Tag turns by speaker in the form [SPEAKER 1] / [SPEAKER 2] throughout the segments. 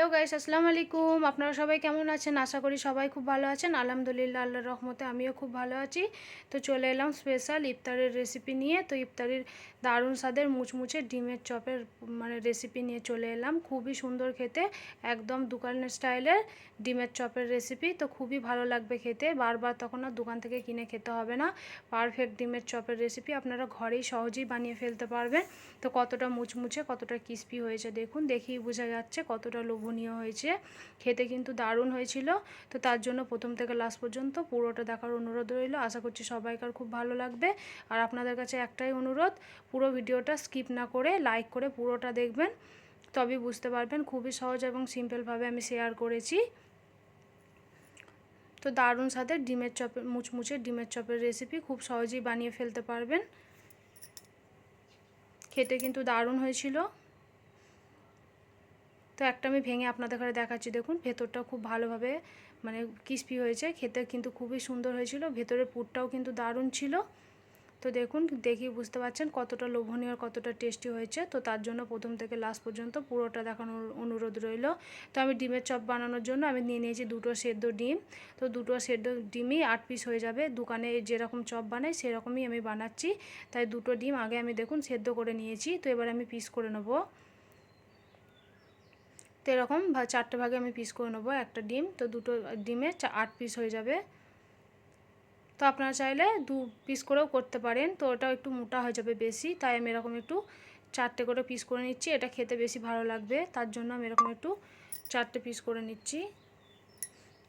[SPEAKER 1] Hello guys, আসসালামু আলাইকুম। আপনারা সবাই কেমন আছেন? আশা করি সবাই খুব ভালো আছেন। আলহামদুলিল্লাহ, আল্লাহর রহমতে আমিও খুব ভালো আছি। তো চলে এলাম স্পেশাল ইফতারের রেসিপি নিয়ে। তো ইফতারির দারুণ স্বাদের মুচমুচে ডিমের চপের রেসিপি নিয়ে চলে এলাম। খুবই সুন্দর খেতে, একদম দোকানের স্টাইলের ডিমের চপের রেসিপি। তো খুবই ভালো লাগবে খেতে, বারবার তখন আর দোকান থেকে কিনে খেতে হবে না। পারফেক্ট ডিমের চপের রেসিপি আপনারা ঘরেই সহজেই বানিয়ে ফেলতে পারবেন। তো কতটা মুচমুচে, কতটা ক্রিস্পি হয়েছে দেখুন, দেখেই বোঝা যাচ্ছে কতটা লোভনীয় হয়েছে। খেতে কিন্তু দারুণ হয়েছিল। তো তার জন্য প্রথম থেকে লাস্ট পর্যন্ত পুরোটা দেখার অনুরোধ রইল। আশা করছি সবাইকার খুব ভালো লাগবে। আর আপনাদের কাছে একটাই অনুরোধ, পুরো ভিডিওটা স্কিপ না করে লাইক করে পুরোটা দেখবেন, তবেই বুঝতে পারবেন। খুবই সহজ এবং সিম্পলভাবে আমি শেয়ার করেছি। তো দারুণ স্বাদের ডিমের চপের মুচমুচে ডিমের চপের রেসিপি খুব সহজেই বানিয়ে ফেলতে পারবেন। খেতে কিন্তু দারুণ হয়েছিল। তো একটা আমি ভেঙে আপনাদের ঘরে দেখাচ্ছি, দেখুন ভেতরটা খুব ভালোভাবে ক্রিস্পি হয়েছে। খেতে কিন্তু খুবই সুন্দর হয়েছিল, ভেতরের পুরটাও কিন্তু দারুণ ছিল। তো দেখুন, দেখেই বুঝতে পারছেন কতটা লোভনীয় আর কতটা টেস্টি হয়েছে। তো তার জন্য প্রথম থেকে লাস্ট পর্যন্ত পুরোটা দেখানোর অনুরোধ রইল। তো আমি ডিমের চপ বানানোর জন্য আমি নিয়ে নিয়েছি 2টো সেদ্ধ ডিম। তো 2টো সেদ্ধ ডিমই 8 পিস হয়ে যাবে। দোকানে যেরকম চপ বানাই সেরকমই আমি বানাচ্ছি। তাই 2টো ডিম আগে আমি দেখুন সেদ্ধ করে নিয়েছি। তো এবার আমি পিস করে নেবো। তো এরকম 4টে ভাগে আমি পিস করে নেবো একটা ডিম। তো 2টো ডিমে 8 পিস হয়ে যাবে। তো আপনারা চাইলে 2 পিস করেও করতে পারেন। তো ওটাও একটু মোটা হয়ে যাবে বেশি, তাই আমি এরকম একটু 4টে করে পিস করে নিচ্ছি। এটা খেতে বেশি ভালো লাগবে, তার জন্য আমি এরকম একটু 4টে পিস করে নিচ্ছি।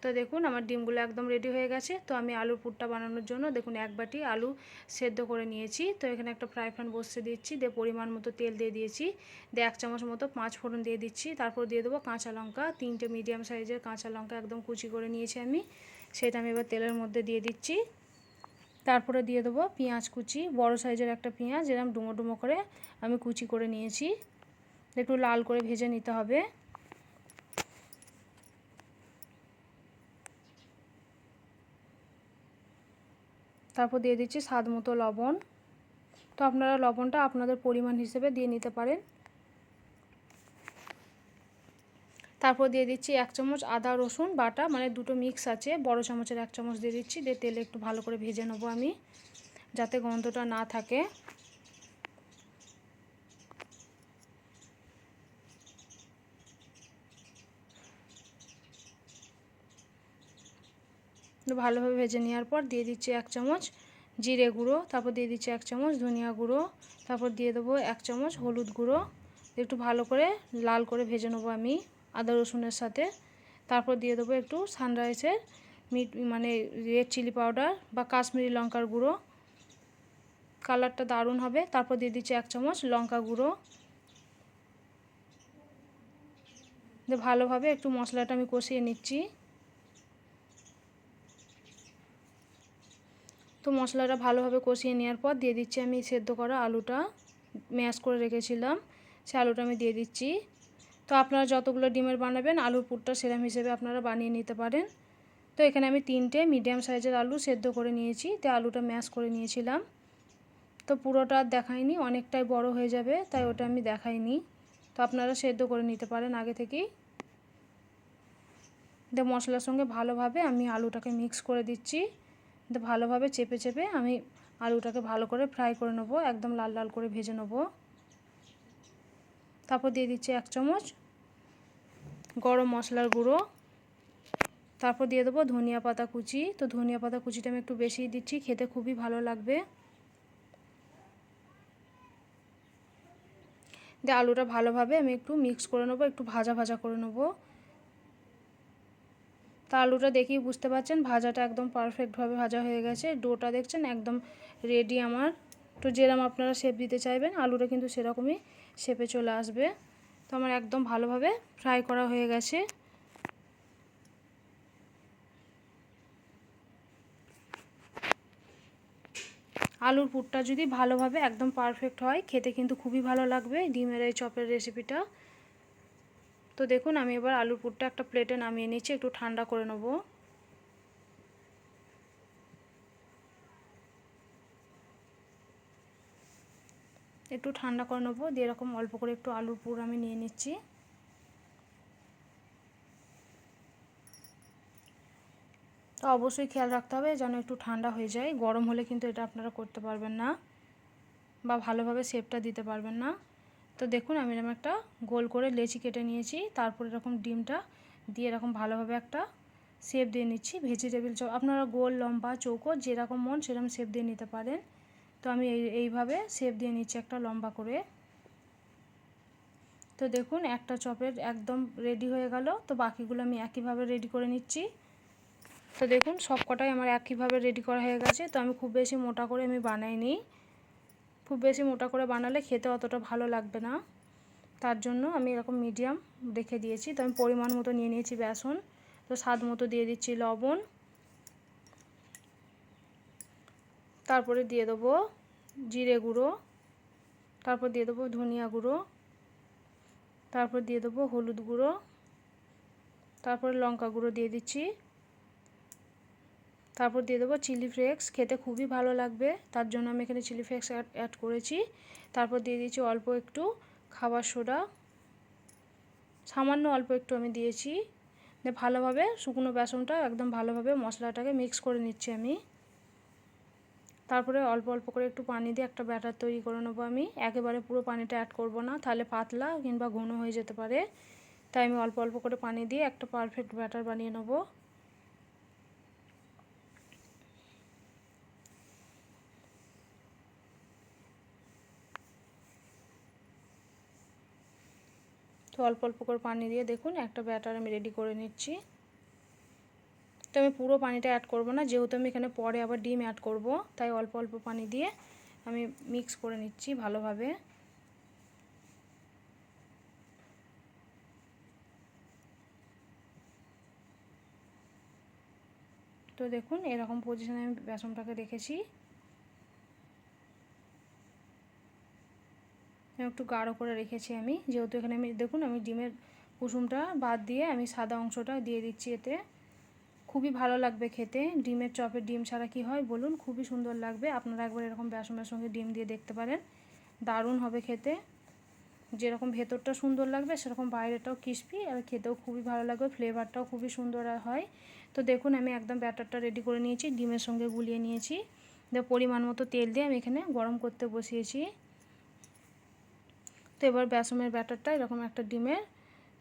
[SPEAKER 1] তো দেখুন আমার ডিমগুলো একদম রেডি হয়ে গেছে। তো আমি আলুর পুরটা বানানোর জন্য দেখুন 1 বাটি আলু সেদ্ধ করে নিয়েছি। তো এখানে একটা ফ্রাই প্যান বসিয়ে দিচ্ছি, দিয়ে পরিমাণ মতো তেল দিয়ে দিয়েছি, দিয়ে 1 চামচ মতো 5 ফোড়ন দিয়ে দিচ্ছি। তারপর দিয়ে দেবো কাঁচা লঙ্কা, 3টে মিডিয়াম সাইজের কাঁচা লঙ্কা একদম কুচি করে নিয়েছি আমি, সেটা আমি এবার তেলের মধ্যে দিয়ে দিচ্ছি। তারপরে দিয়ে দেবো পেঁয়াজ কুচি, বড় সাইজের একটা পেঁয়াজ এরকম ডুমো ডুমো করে আমি কুচি করে নিয়েছি। একটু লাল করে ভেজে নিতে হবে। তারপর দিয়ে দিচ্ছি স্বাদ মতো লবণ। তো আপনারা লবণটা আপনাদের পরিমাণ হিসেবে দিয়ে নিতে পারেন। তারপর দিয়ে দিচ্ছি 1 চামচ আদা রসুন বাটা, 2টো মিক্স আছে, বড় চামচের 1 চামচ দিয়ে দিচ্ছি। দিয়ে তেলে একটু ভালো করে ভেজে নেবো আমি, যাতে গন্ধটা না থাকে। ভালোভাবে ভেজে নেওয়ার পর দিয়ে দিচ্ছি 1 চামচ জিরে গুঁড়ো, তারপর দিয়ে দিচ্ছি 1 চামচ ধনিয়া গুঁড়ো, তারপর দিয়ে দেবো 1 চামচ হলুদ গুঁড়ো। একটু ভালো করে লাল করে ভেজে নেবো আমি আদা রসুনের সাথে। তারপর দিয়ে দেবো একটু সানরাইসের রেড চিলি পাউডার বা কাশ্মীরি লঙ্কার গুঁড়ো, কালারটা দারুণ হবে। তারপর দিয়ে দিচ্ছি 1 চামচ লঙ্কা গুঁড়ো। ভালোভাবে একটু মশলাটা আমি কষিয়ে নিচ্ছি। তো মশলাটা ভালোভাবে কষিয়ে নেওয়ার পর দিয়ে দিচ্ছি আমি সেদ্ধ করা আলুটা, ম্যাশ করে রেখেছিলাম, সে আলুটা আমি দিয়ে দিচ্ছি। তো আপনারা যতগুলো ডিমের বানাবেন আলুর পুরটা সেরকম হিসেবে আপনারা বানিয়ে নিতে পারেন। তো এখানে আমি 3টে মিডিয়াম সাইজের আলু সেদ্ধ করে নিয়েছি, তো আলুটা ম্যাশ করে নিয়েছিলাম। তো পুরোটা আর দেখাইনি, অনেকটাই বড় হয়ে যাবে, তাই ওটা আমি দেখাইনি। তো আপনারা সেদ্ধ করে নিতে পারেন আগে থেকেই। দিয়ে মশলার সঙ্গে ভালোভাবে আমি আলুটাকে মিক্স করে দিচ্ছি। ভালোভাবে চেপে চেপে আমি আলুটাকে ভালো করে ফ্রাই করে নেবো, একদম লাল লাল করে ভেজে নেবো। তারপর দিয়ে দিচ্ছি 1 চামচ গরম মশলার গুঁড়ো। তারপর দিয়ে দেবো ধনিয়া পাতা কুচি। তো ধনিয়া পাতা কুচিটা আমি একটু বেশিই দিচ্ছি, খেতে খুবই ভালো লাগবে। দিয়ে আলুটা ভালোভাবে আমি একটু মিক্স করে নেবো, একটু ভাজা ভাজা করে নেবো। তা আলুটা দেখেই বুঝতে পারছেন ভাজাটা একদম পারফেক্টভাবে ভাজা হয়ে গেছে। ডোটা দেখছেন একদম রেডি আমার। তো যেরকম আপনারা শেপ দিতে চাইবেন আলুটা কিন্তু সেরকমই শেপে চলে আসবে। তো আমার একদম ভালোভাবে ফ্রাই করা হয়ে গেছে। আলুর পুরটা যদি ভালোভাবে একদম পারফেক্ট হয় খেতে কিন্তু খুবই ভালো লাগবে ডিমের এই চপের রেসিপিটা। তো দেখুন আমি এবার আলুর পুরটা একটা প্লেটে নামিয়ে নিচ্ছি, একটু ঠান্ডা করে নেব। একটু ঠান্ডা করে নেবো, দিয়ে এরকম অল্প করে একটু আলুর পুর আমি নিয়ে নিচ্ছি। তো অবশ্যই খেয়াল রাখতে হবে যেন একটু ঠান্ডা হয়ে যায়, গরম হলে কিন্তু এটা আপনারা করতে পারবেন না বা ভালোভাবে শেপটা দিতে পারবেন না। তো দেখুন আমি এরকম একটা গোল করে লেচি কেটে নিয়েছি, তারপর এরকম ডিমটা দিয়ে এরকম ভালোভাবে একটা শেপ দিয়ে নিচ্ছি। ভেজিটেবিল চপ আপনারা গোল লম্বা চৌকো যেরকম মন সেরকম শেপ দিয়ে নিতে পারেন। তো আমি এইভাবে শেপ দিয়ে নিচ্ছি একটা লম্বা করে। তো দেখুন একটা চপের একদম রেডি হয়ে গেল। তো বাকিগুলো আমি একইভাবে রেডি করে নিচ্ছি। তো দেখুন সব কটাই আমার একইভাবে রেডি করা হয়ে গেছে। তো আমি খুব বেশি মোটা করে আমি বানাইনি, খুব বেশি মোটা করে বানালে খেতে অতটা ভালো লাগবে না, তার জন্য আমি এরকম মিডিয়াম রেখে দিয়েছি। তো আমি পরিমাণ মতো নিয়ে নিয়েছি বেসন, তো স্বাদ মতো দিয়ে দিচ্ছি লবণ, তারপরে দিয়ে দেবো জিরে গুঁড়ো, তারপর দিয়ে দেবো ধনিয়া গুঁড়ো, তারপর দিয়ে দেবো হলুদ গুঁড়ো, তারপরে লঙ্কা গুঁড়ো দিয়ে দিচ্ছি, তারপর দিয়ে দেবো চিলি ফ্লেক্স। খেতে খুবই ভালো লাগবে, তার জন্য আমি এখানে চিলি ফ্লেক্স অ্যাড করেছি। তারপর দিয়ে দিচ্ছি অল্প একটু খাবার সোডা, সামান্য অল্প একটু আমি দিয়েছি। ভালোভাবে শুকনো বেসনটা একদম ভালোভাবে মশলাটাকে মিক্স করে নিচ্ছি আমি। তারপরে অল্প অল্প করে একটু পানি দিয়ে একটা ব্যাটার তৈরি করে নেবো আমি। একেবারে পুরো পানিটা অ্যাড করব না, তাহলে পাতলা কিংবা ঘন হয়ে যেতে পারে। তাই আমি অল্প অল্প করে পানি দিয়ে একটা পারফেক্ট ব্যাটার বানিয়ে নেবো। তো অল্প অল্প করে পানি দিয়ে দেখুন একটা ব্যাটার আমি রেডি করে নিচ্ছি। তো আমি পুরো পানিটা অ্যাড করব না, যেহেতু আমি এখানে পরে আবার ডিম অ্যাড করব, তাই অল্প অল্প পানি দিয়ে আমি মিক্স করে নিচ্ছি ভালোভাবে। তো দেখুন এরকম পজিশনে আমি বেসনটাকে রেখেছি। একটু গাঢ় করে রেখেছি আমি, যেহেতু এখানে আমি দেখুন আমি ডিমের কুসুমটা বাদ দিয়ে আমি সাদা অংশটা দিয়ে দিচ্ছি এতে। খুবই ভালো লাগবে খেতে। ডিমের চপে ডিম ছাড়া কি হয় বলুন, খুবই সুন্দর লাগবে। আপনারা একবার এরকম বেসনের সঙ্গে ডিম দিয়ে দেখতে পারেন, দারুণ হবে খেতে। যেরকম ভেতরটা সুন্দর লাগবে সেরকম বাইরেটাও ক্রিস্পি আর খেতেও খুবই ভালো লাগবে, ফ্লেভারটাও খুবই সুন্দর হয়। তো দেখুন আমি একদম ব্যাটারটা রেডি করে নিয়েছি, ডিমের সঙ্গে গুলিয়ে নিয়েছি। পরিমাণ মতো তেল দিয়ে আমি এখানে গরম করতে বসিয়েছি। তো এবার বেসনের ব্যাটারটা এরকম একটা ডিমের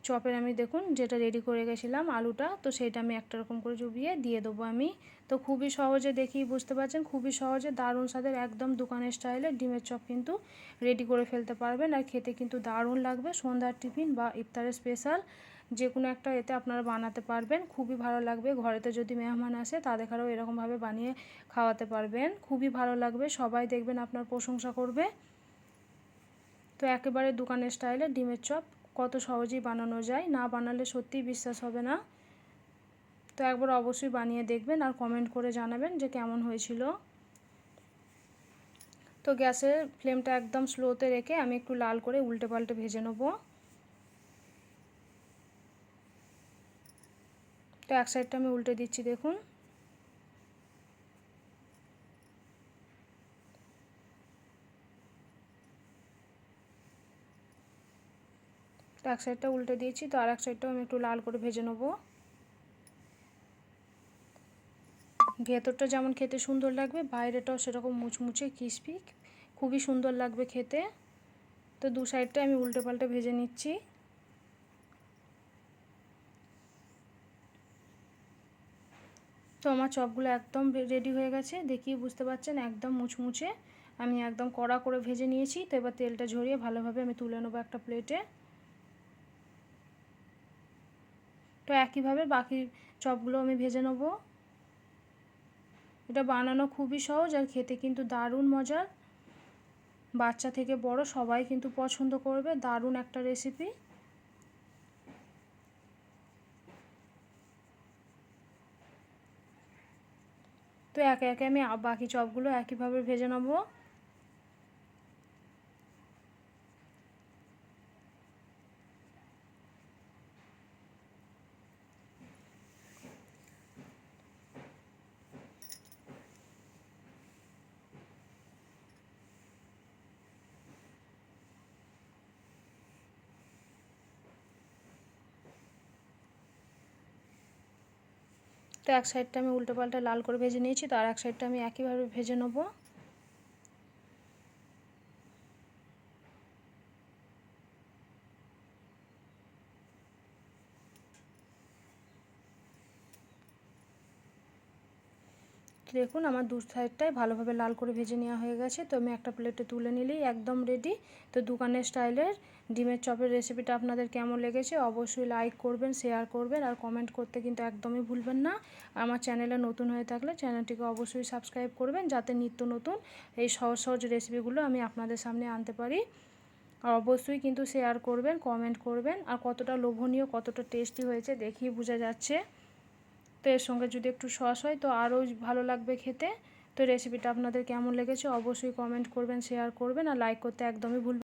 [SPEAKER 1] চপের আমি দেখুন যেটা রেডি করে গেছিলাম আলুটা, তো সেটা আমি একটা রকম করে চুবিয়ে দিয়ে দেবো আমি। তো খুবই সহজে দেখেই বুঝতে পারছেন, খুবই সহজে দারুণ স্বাদের একদম দোকানের স্টাইলে ডিমের চপ কিন্তু রেডি করে ফেলতে পারবেন, আর খেতে কিন্তু দারুণ লাগবে। সন্ধ্যার টিফিন বা ইফতারের স্পেশাল যে কোনো একটা এতে আপনারা বানাতে পারবেন, খুবই ভালো লাগবে। ঘরেতে যদি মেহমান আসে তাদেরও এরকমভাবে বানিয়ে খাওয়াতে পারবেন, খুবই ভালো লাগবে। সবাই দেখবেন আপনার প্রশংসা করবে। তো একেবারে দোকানের স্টাইলে ডিমের চপ কত সহজেই বানানো যায়, না বানালে সত্যিই বিশ্বাস হবে না। তো একবার অবশ্যই বানিয়ে দেখবেন আর কমেন্ট করে জানাবেন যে কেমন হয়েছিল। তো গ্যাসের ফ্লেমটা একদম স্লোতে রেখে আমি একটু লাল করে উল্টে পাল্টে ভেজে নেব। তো এক সাইডটা আমি উল্টে দিচ্ছি দেখুন। তো এক সাইডটা উল্টে দিয়েছি, তো আর এক সাইডটাও আমি একটু লাল করে ভেজে নেব। ভেতরটা যেমন খেতে সুন্দর লাগবে, বাইরেটাও সেরকম মুচমুচে ক্রিস্পি খুবই সুন্দর লাগবে খেতে। তো দু সাইডটা আমি উল্টে পাল্টে ভেজে নিচ্ছি। তো আমার চপগুলো একদম রেডি হয়ে গেছে, দেখিয়ে বুঝতে পারছেন একদম মুচমুচে আমি একদম কড়া করে ভেজে নিয়েছি। তো এবার তেলটা ঝরিয়ে ভালোভাবে আমি তুলে নেবো একটা প্লেটে। তো একইভাবে বাকি চপগুলো আমি ভেজে নেবো। এটা বানানো খুবই সহজ আর খেতে কিন্তু দারুণ মজার, বাচ্চা থেকে বড় সবাই কিন্তু পছন্দ করবে, দারুণ একটা রেসিপি। তো একে একে আমি বাকি চপগুলো একইভাবে ভেজে নেবো। তো এক সাইডটা আমি উল্টো পাল্টা লাল করে ভেজে নিয়েছি, তো আর এক সাইডটা আমি একইভাবে ভেজে নেবো। দেখুন আমার দু সাইডটাই ভালোভাবে লাল করে ভেজে নেওয়া হয়ে গেছে। তো আমি একটা প্লেটে তুলে নিলেই একদম রেডি। তো দোকানের স্টাইলের ডিমের চপের রেসিপিটা আপনাদের কেমন লেগেছে অবশ্যই লাইক করবেন, শেয়ার করবেন আর কমেন্ট করতে কিন্তু একদমই ভুলবেন না। আমার চ্যানেলে নতুন হয়ে থাকলে চ্যানেলটিকে অবশ্যই সাবস্ক্রাইব করবেন, যাতে নিত্য নতুন এই সহজ সহজ রেসিপিগুলো আমি আপনাদের সামনে আনতে পারি। আর অবশ্যই কিন্তু শেয়ার করবেন, কমেন্ট করবেন। আর কতটা লোভনীয়, কতটা টেস্টি হয়েছে দেখেই বোঝা যাচ্ছে। তো এর সঙ্গে যদি একটু সস হয় তো আরও ভালো লাগবে খেতে। তো রেসিপিটা আপনাদের কেমন লেগেছে অবশ্যই কমেন্ট করবেন, শেয়ার করবেন আর লাইক করতে একদমই ভুলবেন না।